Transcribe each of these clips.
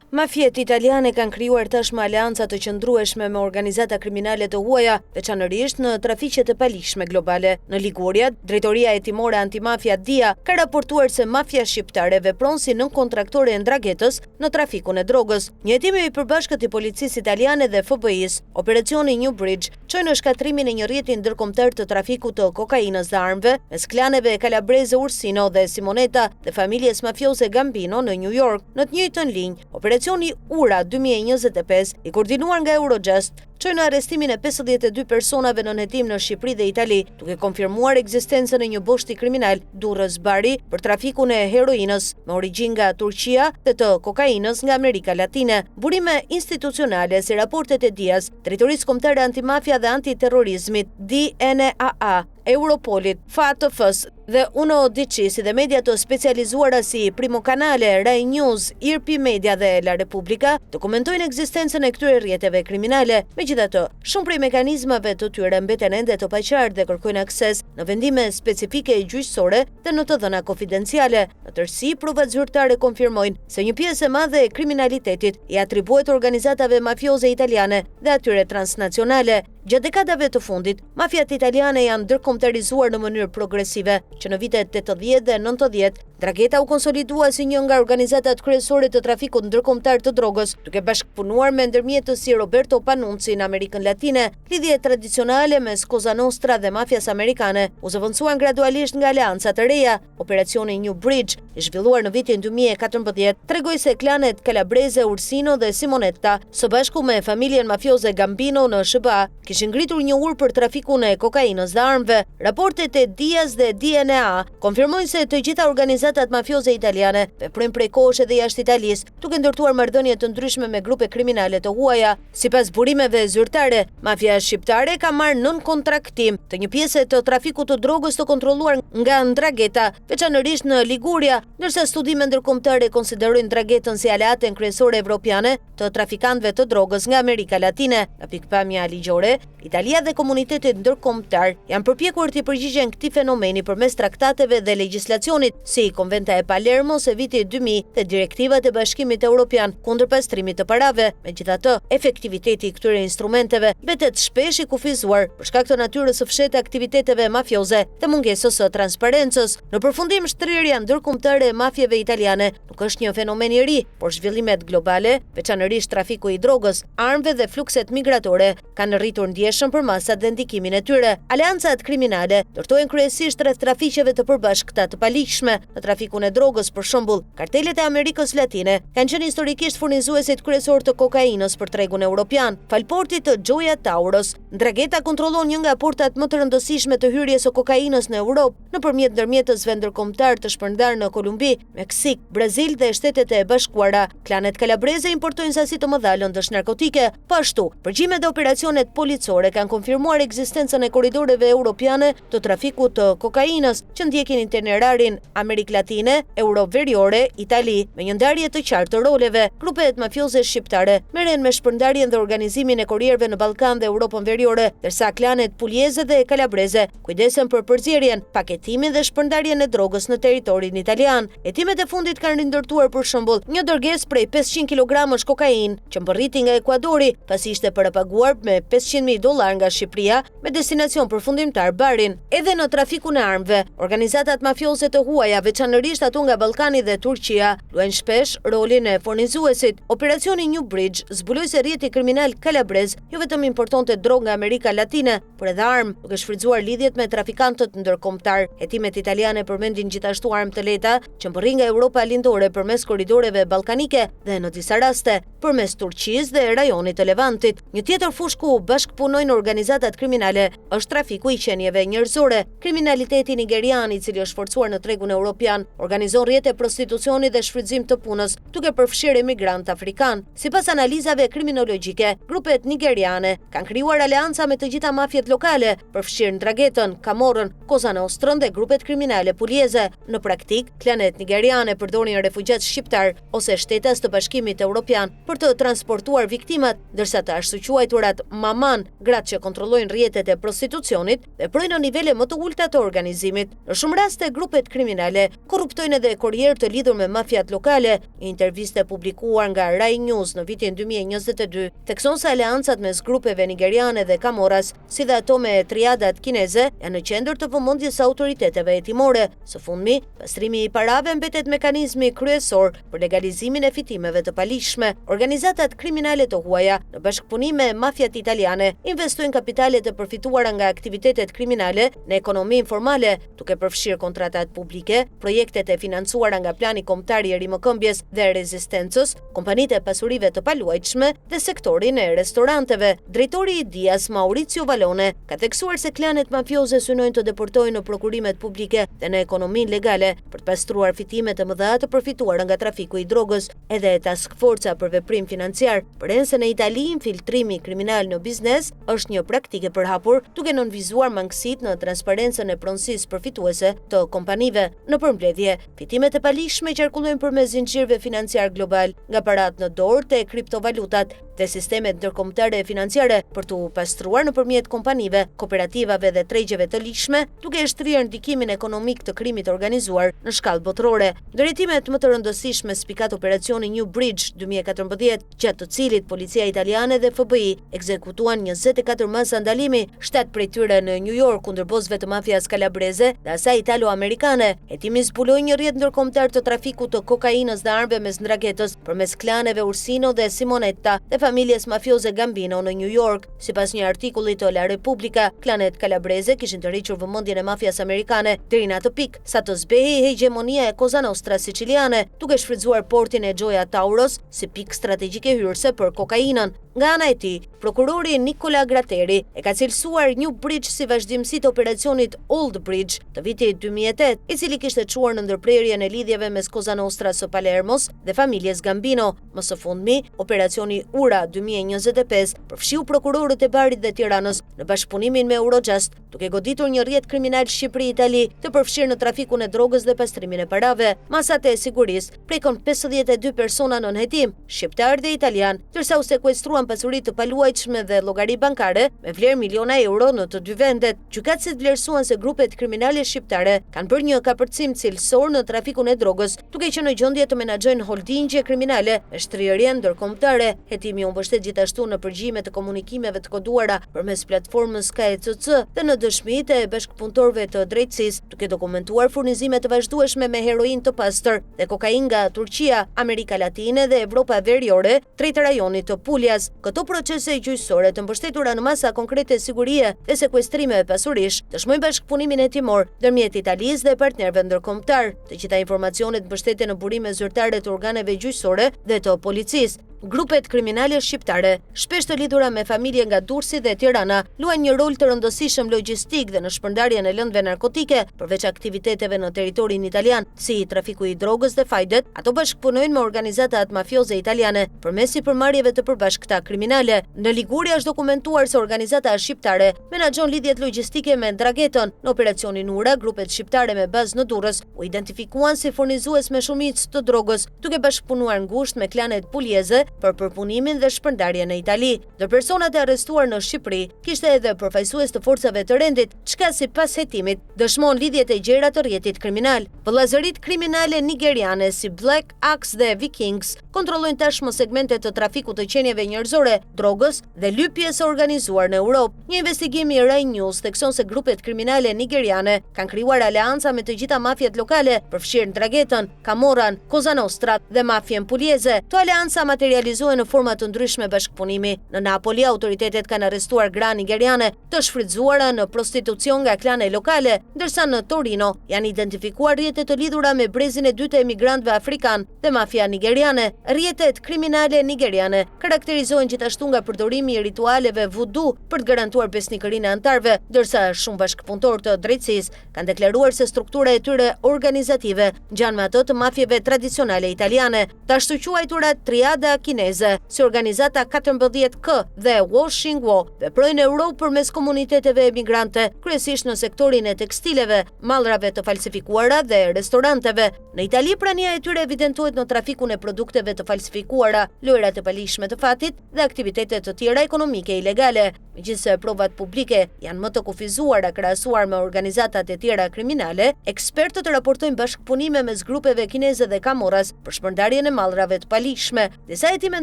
Mafjet italiane kanë krijuar tashmë aleanca të qëndrueshme me organizata kriminale të huaja, veçanërisht në trafiqet e palishme globale. Në Liguria, Drejtoria Hetimore Antimafia DIA ka raportuar se mafia shqiptare vepron si nënkontraktore e Ndragetës në trafikun e drogës. Një hetim i përbashkët i policisë italiane dhe FBI-s, operacioni New Bridge, çoi në shkatrimin e një rrjeti ndërkombëtar të trafikut të kokainës dhe armëve mes klaneve Calabrese Ursino dhe Simonetta dhe familjes mafioze Gambino në New York. Në të njëjtën linjë, operacioni Ura 2025, i koordinuar nga Eurojust, çoi në arrestimin e 52 personave në hetim në Shqipëri dhe Itali, duke konfirmuar ekzistencën e një boshti kriminal Durrës Bari për trafikun e heroinës me origjinë nga Turqia dhe të kokainës nga Amerika Latine. Burime institucionale si raportet e DIA-s, Drejtorisë Kombëtare Antimafia dhe Antiterrorizmit, DNAA, Europolit, FATF-s dhe UNODC, si dhe media të specializuara si Primo Canale, Rai News, IRP Media dhe La Repubblica dokumentojnë ekzistencën e këtyre rrjeteve kriminale. Megjithatë, shumë prej mekanizmave të tyre mbeten ende të paqartë dhe kërkojnë akses në vendime specifike gjyqësore dhe në të dhëna konfidenciale. Në tërësi, provat zyrtare konfirmojnë se një pjesë e madhe e kriminalitetit i atribuohet organizatave mafioze italiane dhe atyre transnacionale. Gjatë dekadave të fundit, mafiat italiane janë ndërkombëtarizuar në mënyrë progresive, që në vitet 80 dhe 90, Ndragheta u konsolidua si një nga organizatat kryesore të trafikut ndërkombëtar të drogës, duke bashkëpunuar me ndërmjetës si Roberto Panunzi në Amerikën Latine. Lidhjet tradicionale mes Cosa Nostra dhe mafias amerikane u zëvendësuan gradualisht nga aleanca të reja. Operacioni New Bridge, i zhvilluar në vitin 2014, tregoi se klanet Calabrese, Ursino dhe Simonetta, së bashku me familjen mafioze Gambino në SBA, kishin ngritur një ur për trafikun e kokainës dhe armëve. Raportet e DIA-s dhe DNA konfirmojnë se të gjitha organizatat mafioze italiane veprojnë prej kohësh edhe jashtë Italisë, duke ndërtuar marrëdhënie të ndryshme me grupe kriminale të huaja. Sipas burimeve zyrtare, mafia shqiptare ka marrë nën kontraktim të një pjesë të trafikut të drogës të kontrolluar nga Ndragheta, veçanërisht në Liguria, ndërsa studime ndërkombëtare konsiderojnë Ndraghetën si aleaten kryesore evropiane të trafikantëve të drogës nga Amerika Latine. Nga pikpamja ligjore, Italia dhe komunitetet ndërkombëtar janë përpjekur të përgjigjen këtij fenomeni përmes traktateve dhe legjislacionit, si Konventa e Palermo së vitit 2000 dhe direktivat e Bashkimit Evropian kundër pastrimit të parave. Megjithatë, efektiviteti i këtyre instrumenteve mbetet shpesh i kufizuar për shkak të natyrës së fshehtë aktiviteteve mafioze dhe mungesës së transparencës. Në përfundim, shtrirja ndërkombëtare e mafjeve italiane nuk është një fenomen i ri, por zhvillimet globale, veçanërisht trafiku i drogës, armëve dhe flukset migratore, kanë rritur ndjeshëm për masat dhe ndikimin e tyre. Aleancat kriminale ndërtohen kryesisht rreth trafiqeve të përbashkëta të palishme. Në trafikun e drogës, për shembull, kartelet e Amerikës Latine kanë qenë historikisht furnizuesit kryesor të kokainës për tregun evropian. Falporti të Gioia Tauros, Ndragheta kontrollon një nga portat më të rëndësishme të hyrjes së kokainës në Europë nëpërmjet ndërmjetësve ndërkombëtar të shpërndarë në Kolumbi, Meksik, Brazil dhe Shtetet e Bashkuara. Klanet Calabrese importojnë sasi të mëdha lëndësh narkotike. Po ashtu, përgjimet dhe operacionet policore kanë konfirmuar ekzistencën e korridoreve europiane të trafikut të kokainës që ndjekin itinerarin Amerikë Latine, Europë Veriore, Itali, me një ndarje të qartë të roleve. Grupet mafioze shqiptare merren me shpërndarjen dhe organizimin e korrierëve në Ballkan dhe Europën Veriore, ndërsa klanet Pugliese dhe Calabrese kujdesen për përzierjen, paketimin dhe shpërndarjen e drogës në territorin italian. Hetimet e fundit kanë rindërtuar për shembull një dërgesë prej 500 kg kokainë që mbërriti nga Ekuadori, pasi ishte parapaguar me $500.000 nga Shqipëria me destinacion përfundimtar Barin. Edhe në trafikun e armëve, organizatat mafioze të huaja, veçanërisht ato nga Ballkani dhe Turqia, luajnë shpesh rolin e furnizuesit. Operacioni New Bridge zbuloi se rrjeti kriminal Calabrese jo vetëm importonte drogë nga Amerika Latine, por edhe armë, duke shfrytzuar lidhjet me trafikantët ndërkombëtar. Hetimet italiane përmendin gjithashtu armë të lehta që mbërrin nga Europa lindore përmes korridoreve ballkanike dhe në disa raste përmes Turqisë dhe rajonit të Levantit. Një tjetër fushë ku bashkëpunojnë organizatat kriminale është trafiku i qenieve njerëzore. Kriminaliteti nigerian, i cili është forcuar në tregun evropian, organizon rrjete prostitucioni dhe shfrytëzim të punës, duke përfshirë emigrant afrikan. Sipas analizave kriminologjike, grupet nigeriane kanë krijuar aleanca me të gjitha mafjet lokale, përfshirë Ndraghetën, Camorrën, Cosa Nostrën dhe grupet kriminale pugliese. Në praktik, klanet nigeriane përdorin refugjat shqiptar ose shtetas të Bashkimit Evropian për të transportuar viktimat, ndërsa të ashtu quajturat maman gratë që kontrollojnë rrjetet e prostitucionit dhe projnë në nivele më të ulta të organizimit. Në shumë raste grupet kriminale korruptojnë edhe kurrier të lidhur me mafiat lokale. Një interviste publikuar nga Rai News në vitin 2022 thekson se aleancat mes grupeve nigeriane dhe Camoras, si dhe ato me triadat kineze, janë në qendër të vëmendjes së autoriteteve hetimore. Së fundmi, pastrimi i parave mbetet mekanizmi kryesor për legalizimin e fitimeve të palishme. Organizatat kriminale të huaja, në bashkëpunim me mafiat italiane, investojnë kapitale të përfituara nga aktivitetet kriminale në ekonomi informale, duke përfshirë kontratat publike, projektet e financuara nga plani kombëtar i rimëkëmbjes dhe rezistencës, kompanitë e pasurive të paluajtshme dhe sektorin e restoranteve. Drejtori i Dias, Maurizio Vallone, ka theksuar se klanet mafioze synojnë të deportojnë në prokurimet publike dhe në ekonominë legale për të pastruar fitime të mëdha të përfituara nga trafiku i drogës. Edhe task forca për veprim financiar përen se në Itali infiltrimi kriminal në biznes është një praktike përhapur, duke nënvizuar mangësitë në transparencën e pronësisë përfituese të kompanive. Në përmbledhje, fitimet e palishme qarkullojnë përmes zinxhirëve financiar global, nga paratë në dorë te kriptovalutat dhe sistemet ndërkombëtare financiare për t'u pastruar nëpërmjet kompanive, kooperativave dhe tregjeve të lishme, duke shtrirë ndikimin ekonomik të krimit organizuar në shkallë botërore. Drejtimet më të rëndësishme spikat operacioni New Bridge 2014, gjatë të cilit policia italiane dhe FBI ekzekutuan 24 masa ndalimi, 7 prej tyre në New York kundër bosëve të mafias kalabreze dhe asaj italo-amerikane. Hetimi zbuloi një rrjet ndërkombëtar të trafikut të kokainës dhe armëve mes ndraketës përmes klaneve Ursino dhe Simonetta dhe familjes mafioze Gambino në New York. Sipas një artikulli të La Repubblica, klanet kalabreze kishin të rriqur vëmendjen e mafias amerikane deri në atë pikë sa të zbehej hegemonia e Cosa Nostra siciliane, duke shfrytzuar portin e Gioia Tauros si pikë strategjike hyrëse për kokainën. Nga ana e tij, prokurori Nicola Gratteri e ka cilësuar New Bridge si vazhdimsi të operacionit Old Bridge të vitit 2008, i cili kishte çuar në ndërprerjen e lidhjeve mes Cosa Nostra së Palermos dhe familjes Gambino. Më së fundmi, operacioni Ura 2025 përfshiu prokurorët e Barit dhe Tiranës në bashkëpunimin me Eurojust, duke goditur një rrjet kriminal Shqipëri-Itali të përfshirë në trafikun e drogës dhe pastrimin e parave. Masat e sigurisë prekon 52 persona nën hetim, shqiptar dhe italian, ndërsa u sekuestruan pasuri të paluajtshme dhe llogari bankare me vlerë miliona euro në të dy vendet. Gjykatësit vlerësuan se grupet kriminale shqiptare kanë bërë një kapërcim cilësor në trafikun e drogës, duke qenë në gjendje të menaxhojnë holdingje kriminale me shtrirje ndërkombëtare. Hetimi u mbështet gjithashtu në përgjigje të komunikimeve të koduara përmes platformës KECC dhe në dëshmitë e bashkëpunëtorëve të drejtësisë, duke dokumentuar furnizime të vazhdueshme me heroin të pastër dhe kokainë nga Turqia, Amerika Latine dhe Evropa Veriore drejt rajonit të Puljas. Këto procese gjyqësore të mbështetura në masa konkrete sigurie dhe sekuestrime pasurish dëshmojnë bashkëpunimin hetimor ndërmjet Italisë dhe partnerëve ndërkombëtar. Të gjitha informacionet mbështeten në burime zyrtare të organeve gjyqësore dhe të policisë. Grupet kriminale shqiptare, shpesh të lidhura me familje nga Durrësi dhe Tirana, luajnë një rol të rëndësishëm logjistik dhe në shpërndarjen e lëndëve narkotike, përveç aktiviteteve në territorin italian, si trafiku i drogës dhe fajdet. Ato bashkëpunojnë me organizatat mafioze italiane përmes sipërmarrjeve të përbashkëta kriminale. Në Liguria është dokumentuar se organizata shqiptare menaxhon lidhjet logjistike me Ndragetën. Në operacionin Ura, grupet shqiptare me bazë në Durrës u identifikuan si furnizues me shumicë të drogës, duke bashkëpunuar ngushtë me klanet puljeze për përpunimin dhe shpërndarjen në Itali. Dhe personat e arrestuar në Shqipëri kishte edhe përfaqësues të forcave të rendit, çka sipas hetimit dëshmon lidhjet e gjera të rrjetit kriminal. Vëllazërit kriminale nigeriane si Black Axe dhe Vikings kontrollojnë tashmë segmente të trafikut të qenieve njerëzore, drogës dhe lypjes së organizuar në Europë. Një investigim i Rai News thekson se grupet kriminale nigeriane kanë krijuar aleanca me të gjitha mafiat lokale, përfshirë Ndragetën, Camorran, Cosa Nostra dhe mafien puljeze. Këto aleanca realizohen në forma të ndryshme bashkëpunimi. Në Napoli, autoritetet kanë arrestuar gra nigeriane të shfrytzuara në prostitucion nga klane lokale, ndërsa në Torino janë identifikuar rrjete të lidhura me brezin e dytë të emigrantëve afrikan dhe mafia nigeriane. Rrjetet kriminale nigeriane karakterizohen gjithashtu nga përdorimi i ritualeve voodoo për të garantuar besnikërinë e anëtarëve, ndërsa shumë bashkëpunëtorë të drejtësisë kanë deklaruar se struktura e tyre organizative ngjan me ato të mafjeve tradicionale italiane. Të ashtu quajtura triada kineze, si organizata 14K dhe Washingwo, veprojnë në Europë përmes komuniteteve emigrante, kryesisht në sektorin e tekstileve, mallrave të falsifikuara dhe restoranteve. Në Itali, prania e tyre evidentohet në trafikun e produkteve të falsifikuara, lojrat e palishme të fatit dhe aktivitetet të tjera ekonomike ilegale. Megjithse provat publike janë më të kufizuara krahasuar me organizatat e tjera kriminale, ekspertët raportojnë bashkëpunime mes grupeve kineze dhe Camorras për shpërndarjen e mallrave të palishme. Disa hetime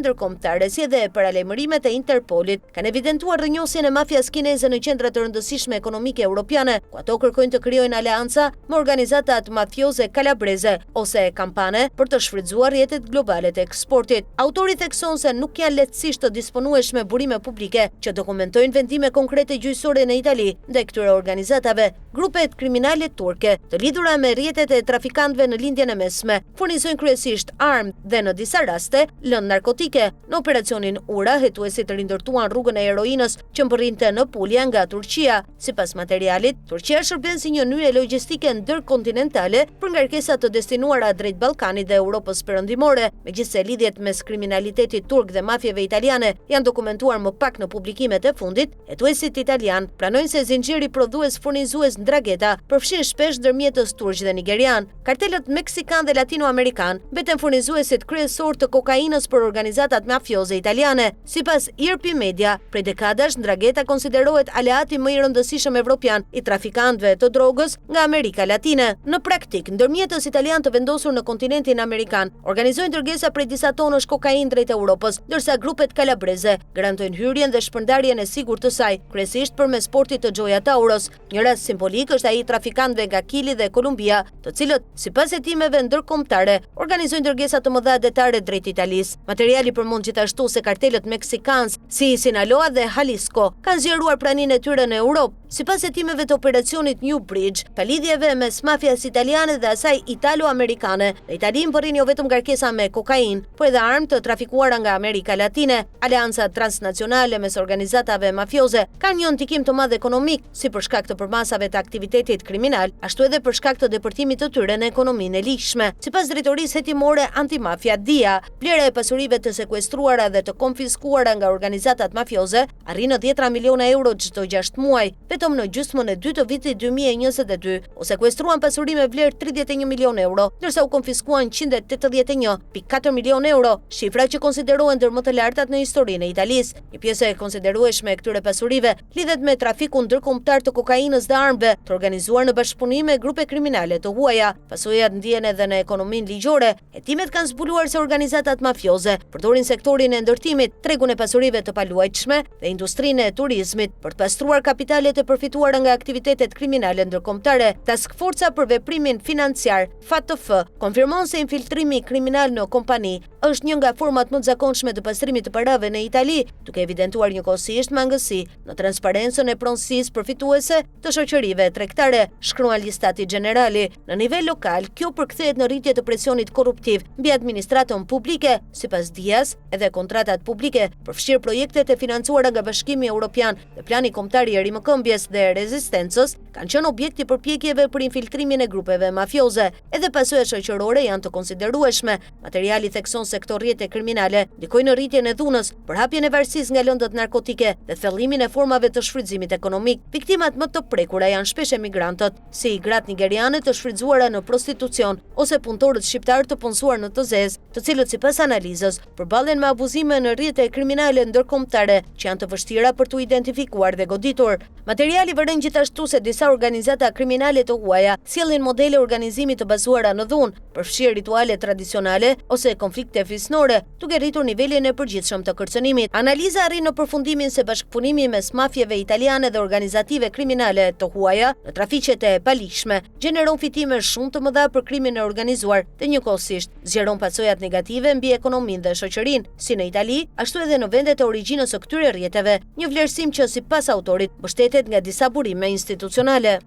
ndërkombëtare si edhe paralajmërimet e Interpolit kanë evidentuar rrënjosjen e mafias kineze në qendra të rëndësishme ekonomike europiane, ku ato kërkojnë të krijojnë aleanca me organizatat mafioze kalabreze ose kampane për të shfrytzuar rrjetet globale të eksportit. Autori thekson se nuk janë lehtësisht të disponueshme burime publike që dokumentojnë vendime konkrete gjyqësore në Itali ndaj këtyre organizatave. Grupet kriminale turke të lidhura me rrjetet e trafikantëve në lindjen e mesme furnizojnë kryesisht armë dhe në disa raste lëndë narkotike. Në operacionin Ura, hetuesit rindërtuan rrugën e heroinës që mbërrinte në Pulja nga Turqia. Sipas materialit, Turqia shërben si një nyje logjistike ndërkontinentale për ngarkesa të destinuara drejt Ballkanit dhe Europës perëndimore. Megjithse lidhjet mes kriminalitetit turk dhe mafjeve italiane janë dokumentuar më pak në publikimet e fundit, hetuesit italian pranojnë se zinxhiri prodhues furnizues ndragheta përfshin shpesh ndërmjetës turq dhe nigerian. Kartelët meksikan dhe latinoamerikan mbeten furnizuesit kryesor të kokainës për organizatat mafioze italiane. Sipas IRP Media, prej dekadash ndragheta konsiderohet aleati më i rëndësishëm evropian i trafikantëve të drogës nga Amerika Latine. Në praktik, ndërmjetës italian të vendosur në kontinentin amerikan organizojnë dërgesa prej disa tonësh kokainë drejt Europës, ndërsa grupet kalabreze garantojnë hyrjen dhe shpërndarjen e sigurt të saj, kryesisht përmes portit të Gioia Tauros. Një rast simbolik është ai i trafikantëve nga Kili dhe Kolumbia, të cilët sipas hetimeve ndërkombëtare organizojnë dërgesa të mëdha detare drejt Italisë. Materiali përmend gjithashtu se kartelët meksikanës si Sinaloa dhe Jalisco kanë zgjeruar praninë e tyre në Europë. Sipas hetimeve të operacionit New Bridge, palidhjeve mes mafias italiane dhe asaj italo-amerikane, në Itali mbërrin jo vetëm ngarkesa me kokainë, por edhe armë të trafikuara nga Amerika Latine. Aleanca transnacionale mes organizatave mafioze kanë një ndikim të madh ekonomik, si për shkak të përmasave të aktivitetit kriminal, ashtu edhe për shkak të depërtimit të tyre në ekonominë e lishme. Sipas drejtorisë hetimore antimafia DIA, vlera e pasurive të sekuestruara dhe të konfiskuara nga organizatat mafioze arrin në 10 miliona euro çdo 6 muaj. Vetëm në gjysmën e dytë të vitit 2022 u sekuestruan pasuri me vlerë 31 milion euro, ndërsa u konfiskuan 181.4 milion euro, shifra që konsiderohen ndër më të lartat në historinë e Italisë. Një pjesë e konsiderueshme e këtyre pasurive lidhet me trafikun ndërkombëtar të kokainës dhe armëve, të organizuar në bashkëpunim me grupe kriminale të huaja. Pasojat ndjehen edhe në ekonominë ligjore. Hetimet kanë zbuluar se organizatat mafioze përdorin sektorin e ndërtimit, tregun e pasurive të paluajtshme dhe industrinë e turizmit për të pastruar kapitalet e përfituara nga aktivitetet kriminale ndërkombëtare. Task Forca për veprimin financiar, FATF, konfirmon se infiltrimi kriminal në kompani është një nga format më të zakonshme të pastrimit të parave në Itali, duke evidentuar njëkohësisht mangësi në transparencën e pronësisë përfituese të shoqërive tregtare, shkruan Listati Gjenerali. Në nivel lokal, kjo përkthehet në rritje të presionit korruptiv mbi administratën publike. Sipas Dias, edhe kontratat publike përfshirë projektet e financuara nga Bashkimi Evropian dhe Plani Kombëtar i Rimëkëmbjes dhe Rezistencës kanë qenë objekti i përpjekjeve për infiltrimin e grupeve mafioze. Edhe pasojat shoqërore janë të konsiderueshme. Materiali thekson se këto rrjete kriminale ndikojnë në rritjen e dhunës, përhapjen e varësisë nga lëndët narkotike dhe thellimin e formave të shfrytëzimit ekonomik. Viktimat më të prekura janë shpesh emigrantët, si gratë nigeriane të shfrytzuara në prostitucion ose punëtorët shqiptar të punësuar në të zezë, të cilët sipas analizës përballen me abuzime në rrjete kriminale ndërkombëtare që janë të vështira për t'u identifikuar dhe goditur. Materiali vëren gjithashtu se disa organizata kriminale të huaja sjellin modele organizimi të bazuara në dhunë, përfshirë rituale tradicionale ose konflikte fisnore, duke rritur nivelin e përgjithshëm të kërcënimit. Analiza arrin në përfundimin se bashkëpunimi mes mafjeve italiane dhe organizative kriminale të huaja në trafiqet e palishme gjeneron fitime shumë të mëdha për krimin e organizuar dhe njëkohësisht zgjeron pasojat negative mbi ekonominë dhe shoqërinë, si në Itali, ashtu edhe në vendet e origjinës së këtyre rrjeteve, një vlerësim që sipas autorit mbështetet nga disa burime institucionale.